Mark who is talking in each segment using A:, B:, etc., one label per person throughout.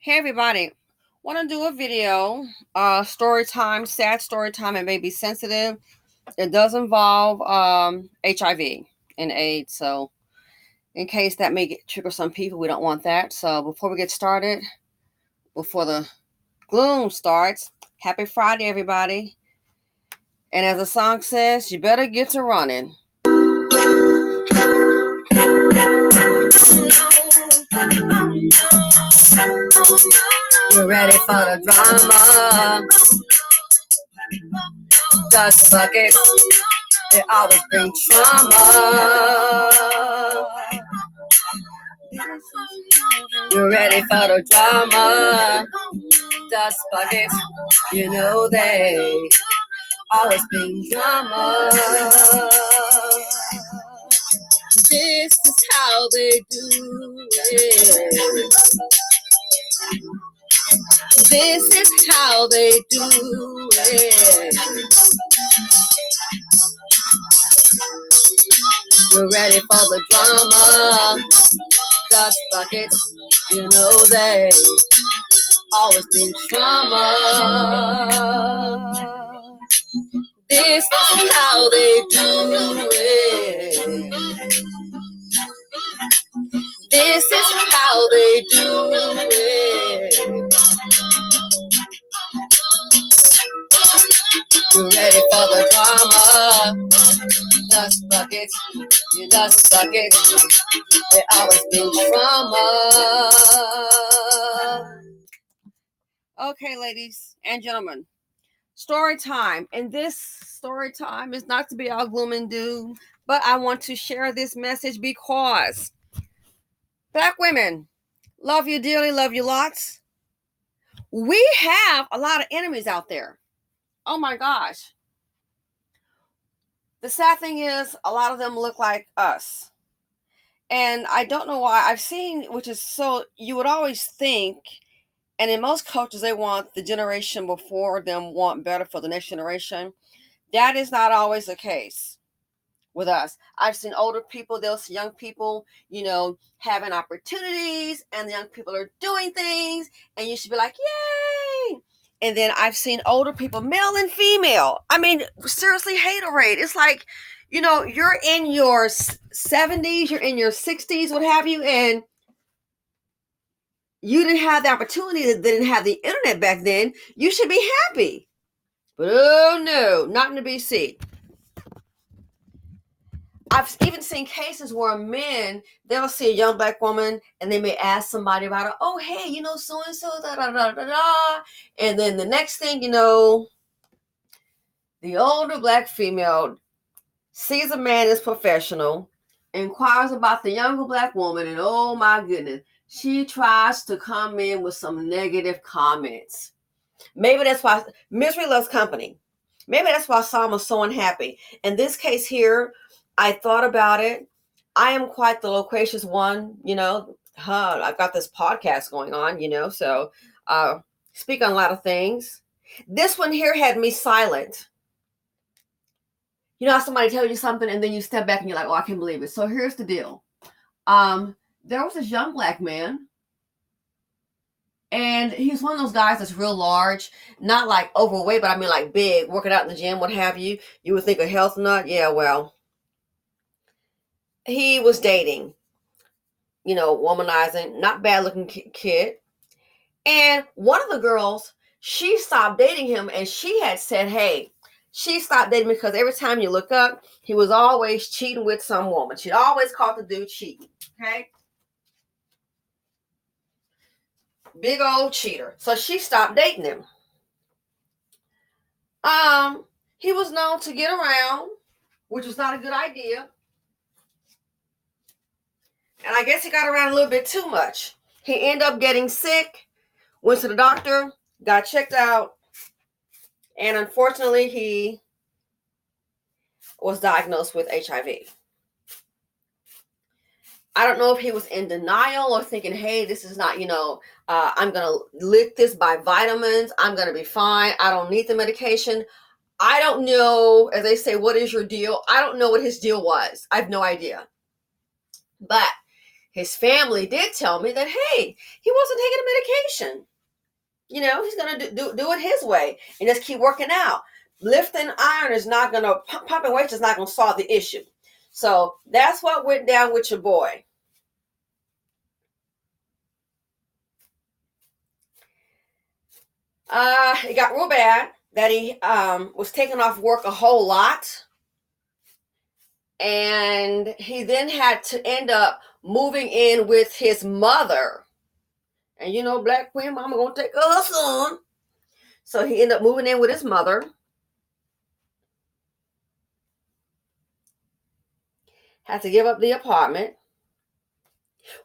A: Hey everybody, want to do a video, story time, sad story time. It may be sensitive. It does involve HIV and AIDS, so in case that may trigger some people, we don't want that. So before we get started, before the gloom starts, happy Friday everybody. And as the song says, you better get to running. You're ready for the drama. Dust bucket, they always bring trauma. You're ready for the drama. Dust buckets, you know they always bring drama. This is how they do it. This is how they do it. You're ready for the drama. Dust buckets, you know they always bring trauma. This is how they do it. This is how they do it. You're ready for the drama. Dust buckets, you dust buckets. They always bring trauma. Okay, ladies and gentlemen, story time. And this story time is not to be all gloom and doom, but I want to share this message because Black women, love you dearly, love you lots. We have a lot of enemies out there. Oh my gosh. The sad thing is, a lot of them look like us. And I don't know why. I've seen, which is so, you would always think, and in most cultures, they want the generation before them want better for the next generation. That is not always the case with us. I've seen older people, they'll see young people, having opportunities, and the young people are doing things, and you should be like, yay! And then I've seen older people, male and female. I mean, seriously, haterade. It's like, you're in your 70s, you're in your 60s, what have you, and you didn't have the opportunity, they didn't have the internet back then. You should be happy. But oh no, not in the BC. I've even seen cases where men, they'll see a young Black woman and they may ask somebody about her, oh, hey, so-and-so, da-da-da-da-da. And then the next thing you know, the older Black female sees a man as professional, inquires about the younger Black woman, and oh my goodness, she tries to come in with some negative comments. Maybe that's why misery loves company. Maybe that's why Sam was so unhappy. In this case here, I thought about it. I am quite the loquacious one, I've got this podcast going on, so speak on a lot of things. This one here had me silent. You know how somebody tells you something and then you step back and you're like, oh, I can't believe it. So here's the deal. There was this young Black man, and he's one of those guys that's real large, not like overweight, but I mean like big, working out in the gym, what have you. You would think a health nut. Yeah, well, he was dating, womanizing, not bad looking kid. And one of the girls, she stopped dating him, and she had said, hey, she stopped dating because every time you look up, he was always cheating with some woman. She'd always caught the dude cheating. Okay. Big old cheater. So she stopped dating him. He was known to get around, which was not a good idea. And I guess he got around a little bit too much. He ended up getting sick, went to the doctor, got checked out, and unfortunately he was diagnosed with HIV. I don't know if he was in denial or thinking, hey, this is not, I'm going to lick this by vitamins. I'm going to be fine. I don't need the medication. I don't know, as they say, what is your deal? I don't know what his deal was. I have no idea. But his family did tell me that, hey, he wasn't taking a medication. He's going to do it his way and just keep working out. Lifting iron is not going to, pumping weights is not going to solve the issue. So that's what went down with your boy. It got real bad that he was taking off work a whole lot. And he then had to end up moving in with his mother. And Black Queen Mama gonna take her son. So he ended up moving in with his mother. Had to give up the apartment.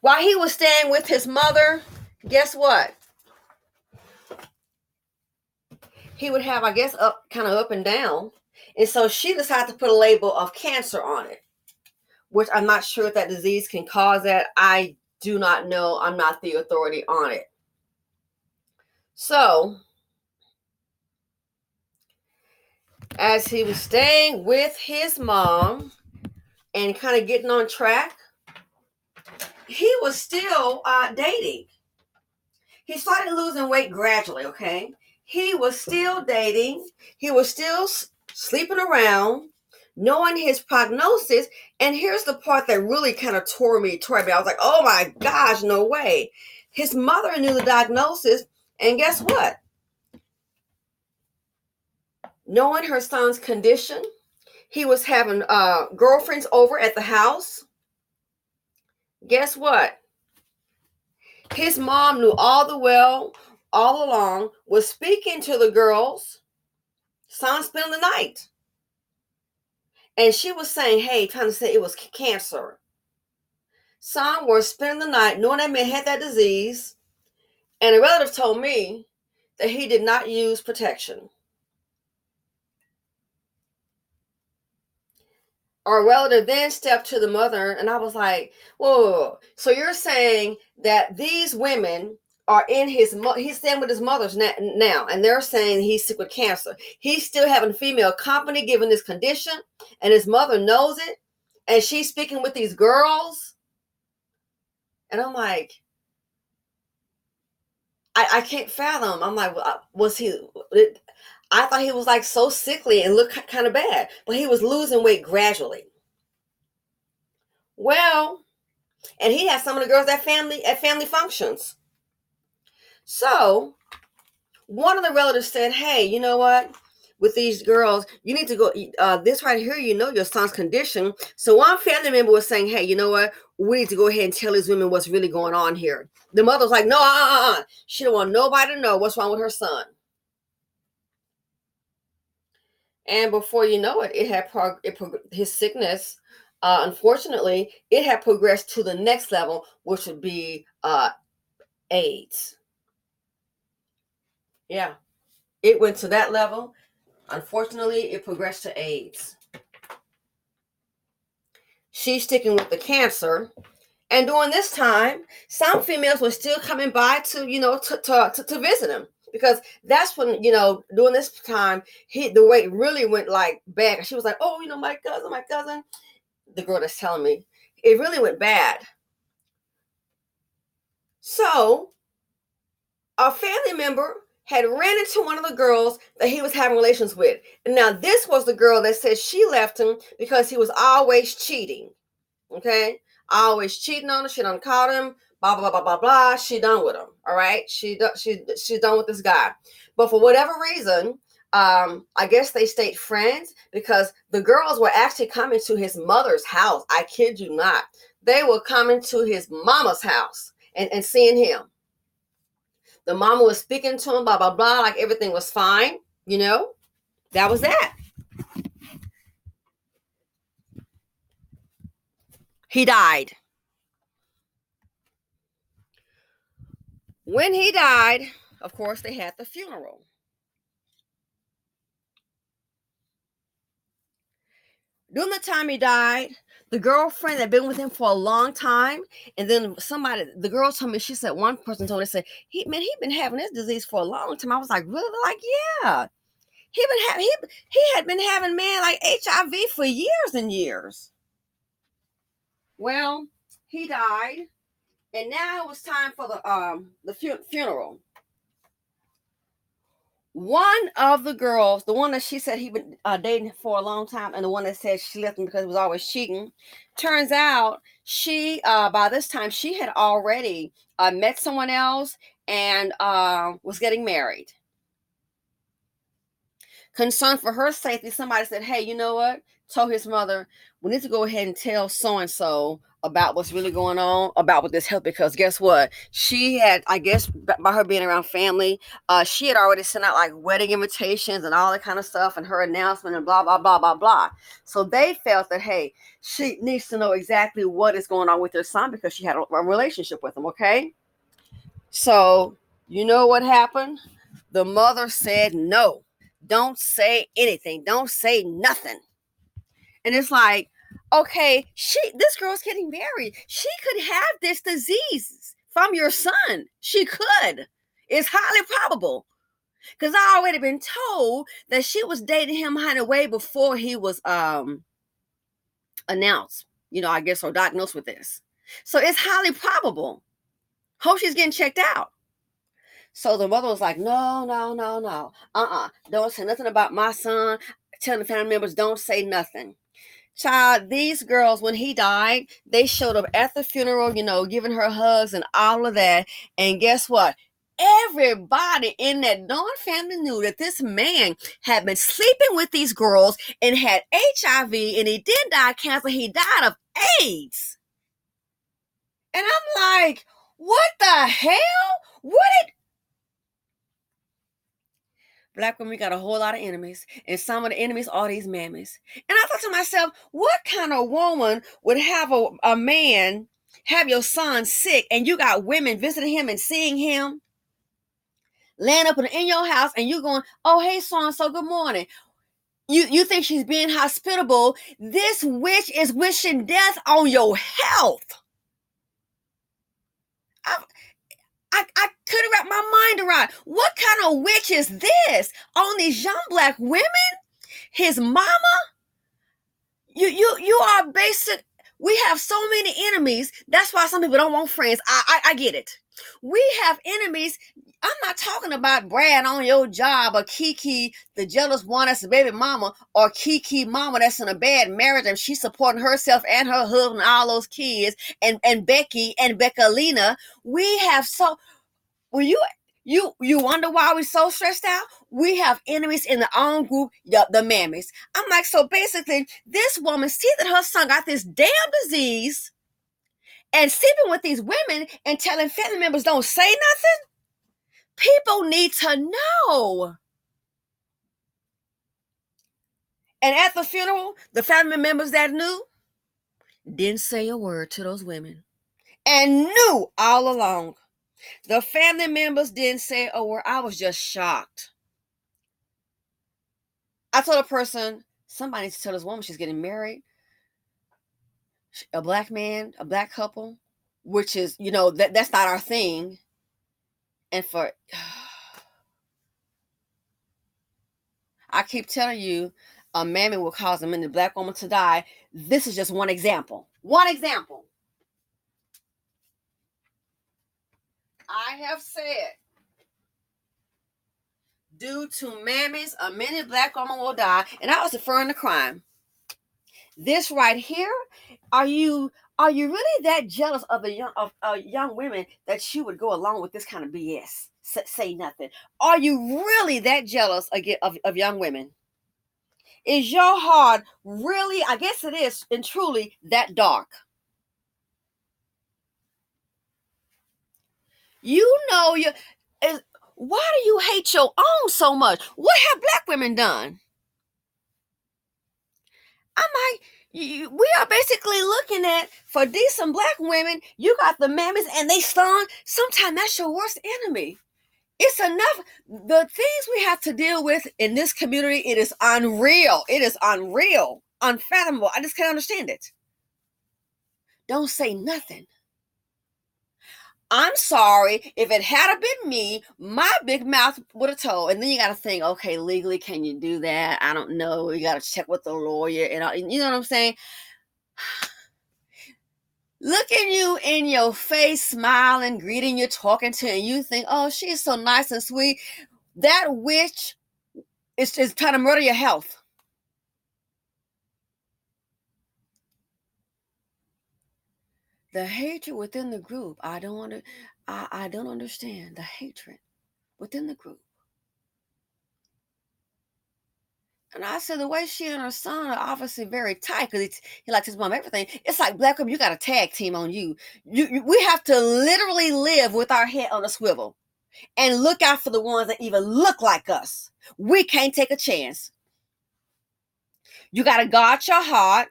A: While he was staying with his mother, guess what? He would have, I guess, kind of up and down. And so she decided to put a label of cancer on it, which I'm not sure if that disease can cause that. I do not know. I'm not the authority on it. So, as he was staying with his mom and kind of getting on track, he was still dating. He started losing weight gradually, okay? He was still dating. He was still sleeping around, knowing his prognosis. And here's the part that really kind of tore me. I was like, oh my gosh, no way. His mother knew the diagnosis. And guess what? Knowing her son's condition, he was having girlfriends over at the house. Guess what? His mom knew all along, was speaking to the girls. Son spent the night. And she was saying, hey, trying to say it was cancer. Son was spending the night knowing that man had that disease. And a relative told me that he did not use protection. Our relative then stepped to the mother, and I was like, whoa. So you're saying that these women are he's staying with his mother's now, and they're saying he's sick with cancer. He's still having female company given this condition, and his mother knows it, and she's speaking with these girls. And I'm like, I can't fathom. I'm like, I thought he was like so sickly and looked kind of bad, but he was losing weight gradually. Well, and he had some of the girls at family functions. So one of the relatives said, hey, you know what? With these girls, you need to go, this right here, your son's condition. So one family member was saying, hey, you know what? We need to go ahead and tell these women what's really going on here. The mother was like, no, she don't want nobody to know what's wrong with her son. And before you know it, his sickness, unfortunately, it had progressed to the next level, which would be AIDS. Yeah, it went to that level. Unfortunately, it progressed to AIDS. She's sticking with the cancer. And during this time, some females were still coming by to visit him. Because that's when, during this time, the weight really went like bad. She was like, oh, my cousin. The girl that's telling me, it really went bad. So a family member had ran into one of the girls that he was having relations with. And now this was the girl that said she left him because he was always cheating. Okay? Always cheating on her. She done caught him. Blah, blah, blah, blah, blah. She done with him. All right? She's done with this guy. But for whatever reason, I guess they stayed friends because the girls were actually coming to his mother's house. I kid you not. They were coming to his mama's house and seeing him. The mama was speaking to him, blah, blah, blah, like everything was fine. That was that. He died. When he died, of course, they had the funeral. During the time he died, the girlfriend that had been with him for a long time, and then the girl told me, she said, one person told her, said, he been having this disease for a long time. I was like, really? Like, yeah. He had been having, man, like HIV for years and years. Well, he died. And now it was time for the funeral. One of the girls, the one that she said he been dating for a long time, and the one that said she left him because he was always cheating, turns out she by this time she had already met someone else and was getting married. Concerned for her safety, somebody said, hey, you know what? Told his mother, we need to go ahead and tell so-and-so about what's really going on about with this health, because guess what? She had, I guess, by her being around family, she had already sent out like wedding invitations and all that kind of stuff and her announcement and blah, blah, blah, blah, blah. So they felt that, hey, she needs to know exactly what is going on with her son because she had a relationship with him, okay? So, you know what happened? The mother said no. Don't say anything. Don't say nothing. And it's like, okay, this girl's getting married. She could have this disease from your son. She could. It's highly probable. Because I already been told that she was dating him honey way before he was announced, I guess, or diagnosed with this. So it's highly probable. Hope she's getting checked out. So the mother was like, no, no, no, no. Don't say nothing about my son. Telling the family members, don't say nothing. Child, these girls, when he died, they showed up at the funeral, giving her hugs and all of that. And guess what? Everybody in that Dawn family knew that this man had been sleeping with these girls and had HIV, and he didn't die of cancer. He died of AIDS. And I'm like, what the hell? Black women got a whole lot of enemies, and some of the enemies are these mammies. And I thought to myself, what kind of woman would have a man have your son sick, and you got women visiting him and seeing him, laying up in your house, and you going, oh, hey, so-and-so, good morning. You think she's being hospitable. This witch is wishing death on your health. I couldn't wrap my mind around what kind of witch is this on these young black women. His mama, you are basic. We have so many enemies. That's why some people don't want friends. I get it. We have enemies. I'm not talking about Brad on your job, or Kiki, the jealous one that's a baby mama, or Kiki mama that's in a bad marriage and she's supporting herself and her husband and all those kids, and Becky and Beckalina. We have when you wonder why we're so stressed out? We have enemies in the own group, the mammies. I'm like, so basically, this woman see that her son got this damn disease and sleeping with these women and telling family members don't say nothing. People need to know. And at the funeral, the family members that knew didn't say a word to those women and knew all along. The family members didn't say a word. I was just shocked. I told a person, somebody needs to tell this woman she's getting married, a black man, a black couple, which is, that's not our thing. And I keep telling you, a mammy will cause a minute black woman to die. This is just one example. One example. I have said, due to mammies, a minute black woman will die. And I was referring to crime. This right here, are you really that jealous of young women that you would go along with this kind of BS? Say nothing. Are you really that jealous of young women? Is your heart really, I guess it is, and truly that dark? Why do you hate your own so much? What have black women done? I'm like, we are basically looking at, for decent black women, you got the mammies and they son. Sometimes that's your worst enemy. It's enough. The things we have to deal with in this community, it is unreal. It is unreal, unfathomable. I just can't understand it. Don't say nothing. I'm sorry, if it had been me, my big mouth would have told. And then you got to think, okay, legally, can you do that? I don't know. You got to check with the lawyer, and you know what I'm saying? looking you in your face, smiling, greeting you, talking to you, and you think, oh, she's so nice and sweet. That witch is trying to murder your health. The hatred within the group, I don't understand the hatred within the group. And I said the way she and her son are obviously very tight because he likes his mom, everything. It's like black women, you got a tag team on you. We have to literally live with our head on a swivel and look out for the ones that even look like us. We can't take a chance. You got to guard your heart,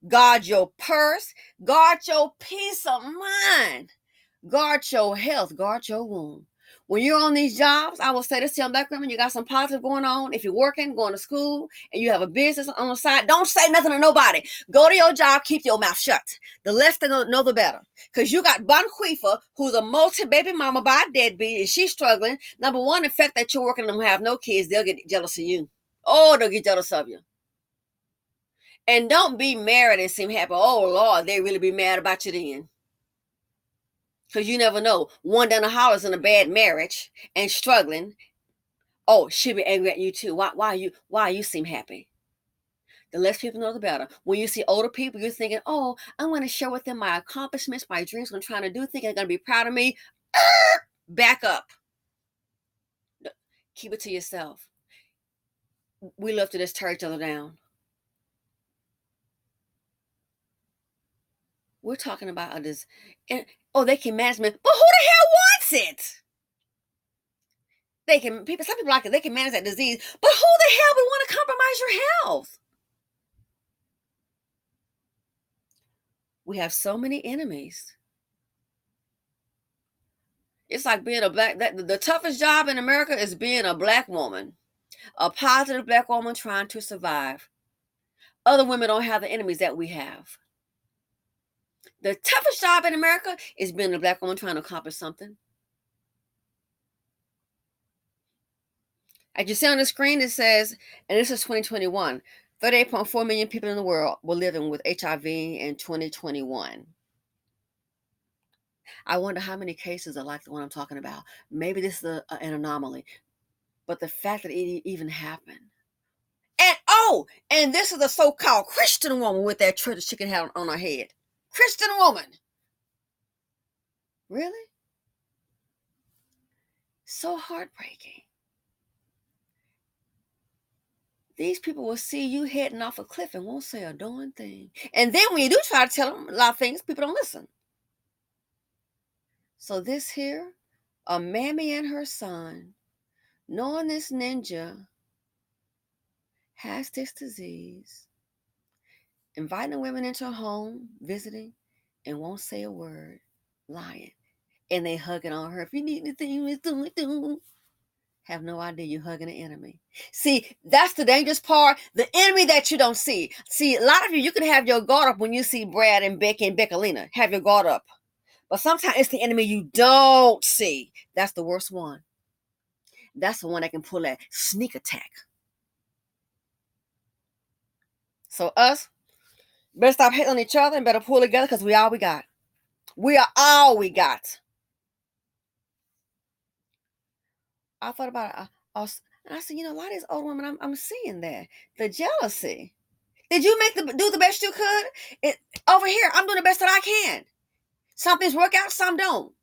A: guard your purse, guard your peace of mind, guard your health, guard your womb. When you're on these jobs, I will say this to young black women, you got some positive going on. If you're working, going to school, and you have a business on the side, don't say nothing to nobody. Go to your job, keep your mouth shut. The less they know, the better. Because you got Bonquifa, who's a multi-baby mama by a deadbeat, and she's struggling. Number one, the fact that you're working and have no kids, they'll get jealous of you. Oh, they'll get jealous of you. And don't be married and seem happy. Oh, Lord, they really be mad about you then. Because you never know. One down the hall is in a bad marriage and struggling. Oh, she'll be angry at you too. Why you seem happy? The less people know, the better. When you see older people, you're thinking, oh, I want to share with them my accomplishments, my dreams, what I'm trying to do, thinking they're going to be proud of me. Back up. Keep it to yourself. We love to just tear each other down. We're talking about this. And, oh, they can manage me. But who the hell wants it? Some people like it, they can manage that disease, but who the hell would want to compromise your health? We have so many enemies. It's like being a the toughest job in America is being a black woman, a positive black woman trying to survive. Other women don't have the enemies that we have. The toughest job in America is being a black woman trying to accomplish something. As you see on the screen, it says, and this is 2021, 38.4 million people in the world were living with HIV in 2021. I wonder how many cases are like the one I'm talking about. Maybe this is an anomaly. But the fact that it even happened. And this is a so-called Christian woman with that church chicken hat on her head. Christian woman. Really? So heartbreaking. These people will see you heading off a cliff and won't say a darn thing. And then when you do try to tell them a lot of things, people don't listen. So this here, a mammy and her son, knowing this ninja has this disease, inviting women into her home, visiting, and won't say a word, lying. And they hugging on her. If you need anything, have no idea you're hugging an enemy. See, that's the dangerous part. The enemy that you don't see. See, a lot of you can have your guard up when you see Brad and Becky and Beckalina. Have your guard up. But sometimes it's the enemy you don't see. That's the worst one. That's the one that can pull that sneak attack. So us, better stop hating on each other and better pull together because we all we got. We are all we got. I thought about it. And I said, a lot of these old women, I'm seeing that. The jealousy. Did you do the best you could? Over here, I'm doing the best that I can. Some things work out, some don't.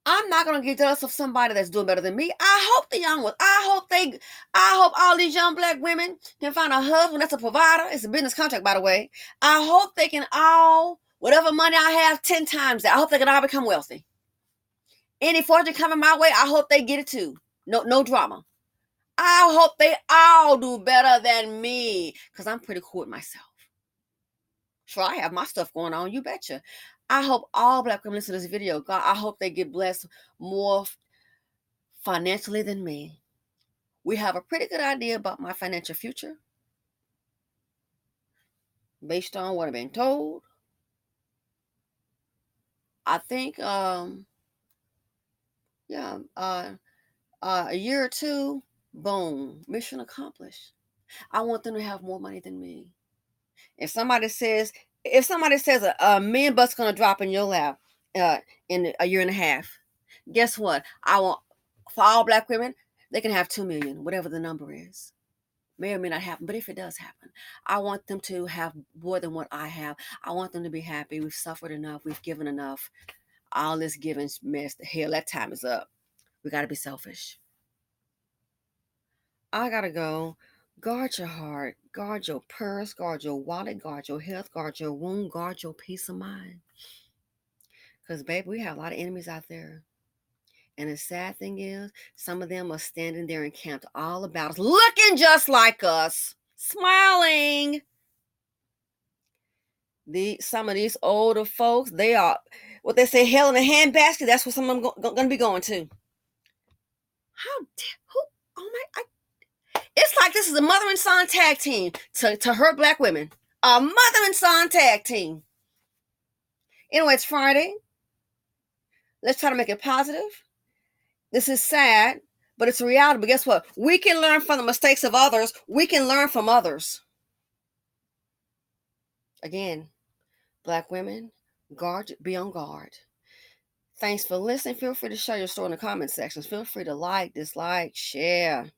A: I'm not gonna get jealous of somebody that's doing better than me. I hope the young ones. I hope all these young black women can find a husband that's a provider. It's a business contract, by the way. I hope they can all, whatever money I have, 10 times that. I hope they can all become wealthy. Any fortune coming my way, I hope they get it too. No drama. I hope they all do better than me because I'm pretty cool with myself. Sure, I have my stuff going on. You betcha. I hope all black women listen to this video. God, I hope they get blessed more financially than me. We have a pretty good idea about my financial future based on what I've been told. I think, a year or two, boom, mission accomplished. I want them to have more money than me. If somebody says If somebody says a million bucks gonna drop in your lap in a year and a half, guess what? I want for all black women, they can have 2 million, whatever the number is. May or may not happen, but if it does happen, I want them to have more than what I have. I want them to be happy. We've suffered enough. We've given enough. All this giving mess, the hell, that time is up. We got to be selfish. I got to go. Guard your heart. Guard your purse. Guard your wallet. Guard your health. Guard your womb. Guard your peace of mind. Because, baby, we have a lot of enemies out there. And the sad thing is, some of them are standing there and camped all about us, looking just like us, smiling. Some of these older folks, they are what they say, hell in a handbasket. That's what some of them going to be going to. How? Who? Oh my! It's like this is a mother and son tag team to hurt black women. A mother and son tag team. Anyway, it's Friday. Let's try to make it positive. This is sad, but it's a reality. But guess what? We can learn from the mistakes of others. We can learn from others. Again, black women, be on guard. Thanks for listening. Feel free to share your story in the comment sections. Feel free to like, dislike, share.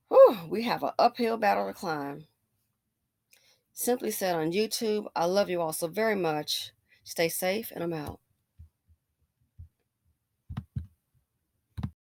A: Whew, we have an uphill battle to climb. Simply said on YouTube, I love you all so very much. Stay safe, and I'm out.